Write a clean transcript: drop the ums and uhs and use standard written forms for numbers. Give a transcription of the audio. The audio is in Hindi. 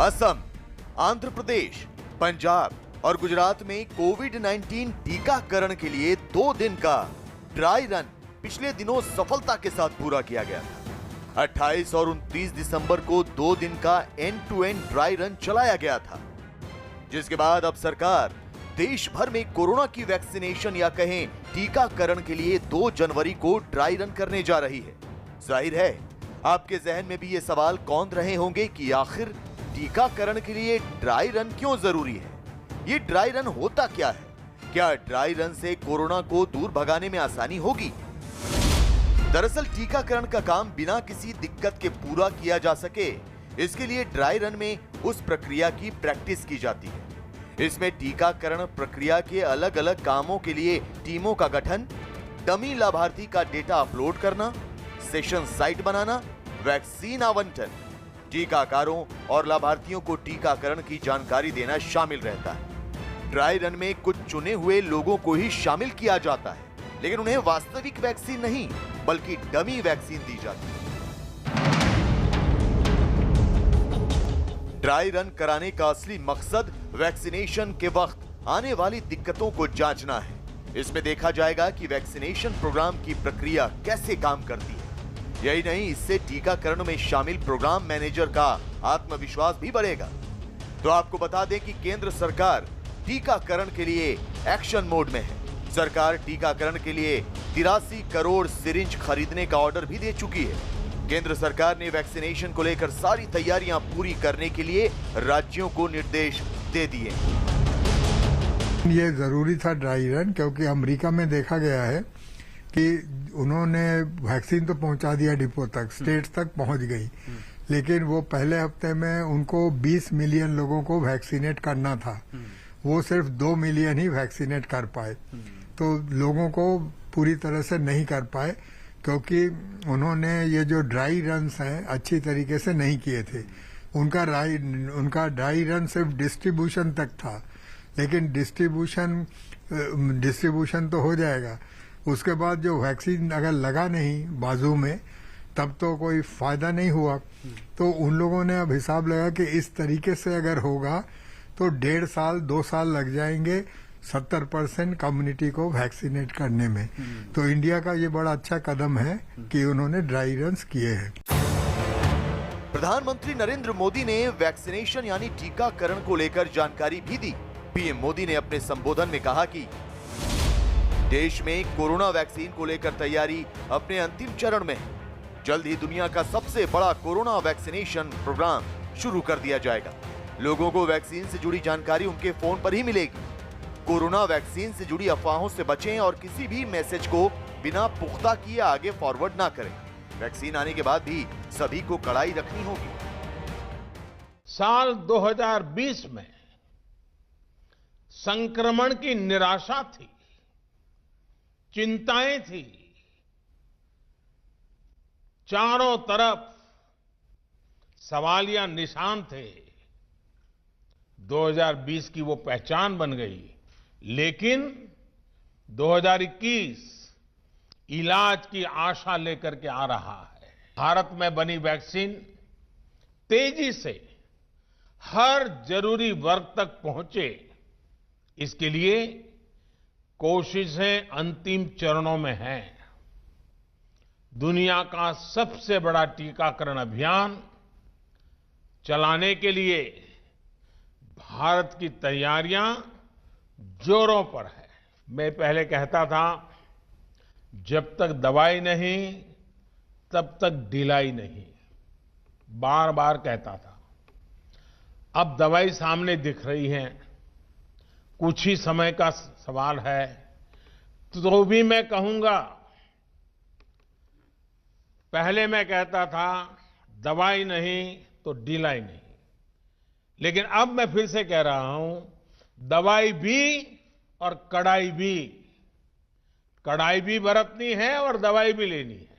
असम, आंध्र प्रदेश, पंजाब और गुजरात में कोविड-19 टीकाकरण के लिए 2 दिन का ड्राई रन पिछले दिनों सफलता के साथ पूरा किया गया था। 28 और 29 दिसंबर को 2 दिन का end to end dry run चलाया गया था, जिसके बाद अब सरकार देश भर में कोरोना की वैक्सीनेशन या कहें टीकाकरण के लिए 2 जनवरी को ड्राई रन करने जा रही है। जाहिर है आपके जहन में भी ये सवाल कौंध रहे होंगे कि आखिर टीकाकरण के लिए ड्राई रन क्यों जरूरी है? ये ड्राई रन होता क्या है? क्या ड्राई रन से कोरोना को दूर भगाने में आसानी होगी? दरअसल टीकाकरण का काम बिना किसी दिक्कत के पूरा किया जा सके, इसके लिए ड्राई रन में उस प्रक्रिया की प्रैक्टिस की जाती है। इसमें टीकाकरण प्रक्रिया के अलग अलग कामों के लिए टीमों का गठन, डमी लाभार्थी का डेटा अपलोड करना, सेशन साइट बनाना, वैक्सीन आवंटन, टीकाकारों और लाभार्थियों को टीकाकरण की जानकारी देना शामिल रहता है। ड्राई रन में कुछ चुने हुए लोगों को ही शामिल किया जाता है, लेकिन उन्हें वास्तविक वैक्सीन नहीं बल्कि डमी वैक्सीन दी जाती है। ड्राई रन कराने का असली मकसद वैक्सीनेशन के वक्त आने वाली दिक्कतों को जांचना है। इसमें देखा जाएगा कि वैक्सीनेशन प्रोग्राम की प्रक्रिया कैसे काम करती है। यही नहीं, इससे टीकाकरण में शामिल प्रोग्राम मैनेजर का आत्मविश्वास भी बढ़ेगा। तो आपको बता दें कि केंद्र सरकार टीकाकरण के लिए एक्शन मोड में है। सरकार टीकाकरण के लिए 83 करोड़ सिरिंज खरीदने का ऑर्डर भी दे चुकी है। केंद्र सरकार ने वैक्सीनेशन को लेकर सारी तैयारियां पूरी करने के लिए राज्यों को निर्देश दे दिए। ये जरूरी था ड्राई रन, क्योंकि अमेरिका में देखा गया है कि उन्होंने वैक्सीन तो पहुंचा दिया डिपो तक, स्टेट्स तक पहुंच गई, लेकिन वो पहले हफ्ते में उनको 20 मिलियन लोगों को वैक्सीनेट करना था। वो सिर्फ 2 मिलियन ही वैक्सीनेट कर पाए, तो लोगों को पूरी तरह से नहीं कर पाए, क्योंकि उन्होंने ये जो ड्राई रन्स हैं अच्छी तरीके से नहीं किए थे। उनका ड्राई रन सिर्फ डिस्ट्रीब्यूशन तक था, लेकिन डिस्ट्रीब्यूशन तो हो जाएगा, उसके बाद जो वैक्सीन अगर लगा नहीं बाजू में तब तो कोई फायदा नहीं हुआ। तो उन लोगों ने अब हिसाब लगा कि इस तरीके से अगर होगा तो 1.5 साल 2 साल लग जाएंगे 70% कम्युनिटी को वैक्सीनेट करने में। तो इंडिया का ये बड़ा अच्छा कदम है कि उन्होंने ड्राई रन्स किए हैं। प्रधानमंत्री नरेंद्र मोदी ने वैक्सीनेशन यानी टीकाकरण को लेकर जानकारी भी दी। पीएम मोदी ने अपने संबोधन में कहा कि देश में कोरोना वैक्सीन को लेकर तैयारी अपने अंतिम चरण में है। जल्द ही दुनिया का सबसे बड़ा कोरोना वैक्सीनेशन प्रोग्राम शुरू कर दिया जाएगा। लोगों को वैक्सीन से जुड़ी जानकारी उनके फोन पर ही मिलेगी। कोरोना वैक्सीन से जुड़ी अफवाहों से बचें और किसी भी मैसेज को बिना पुख्ता किए आगे फॉरवर्ड ना करें। वैक्सीन आने के बाद भी सभी को कड़ाई रखनी होगी। साल 2020 में संक्रमण की निराशा थी, चिंताएं थी, चारों तरफ सवालिया निशान थे। 2020 की वो पहचान बन गई, लेकिन 2021 इलाज की आशा लेकर के आ रहा है। भारत में बनी वैक्सीन तेजी से हर जरूरी वर्ग तक पहुंचे, इसके लिए कोशिशें अंतिम चरणों में हैं। दुनिया का सबसे बड़ा टीकाकरण अभियान चलाने के लिए भारत की तैयारियां जोरों पर है। मैं पहले कहता था, जब तक दवाई नहीं तब तक ढिलाई नहीं, बार बार कहता था। अब दवाई सामने दिख रही है, कुछ ही समय का सवाल है, तो भी मैं कहूंगा, पहले मैं कहता था दवाई नहीं तो ढिलाई नहीं, लेकिन अब मैं फिर से कह रहा हूं, दवाई भी और कड़ाई भी बरतनी है और दवाई भी लेनी है।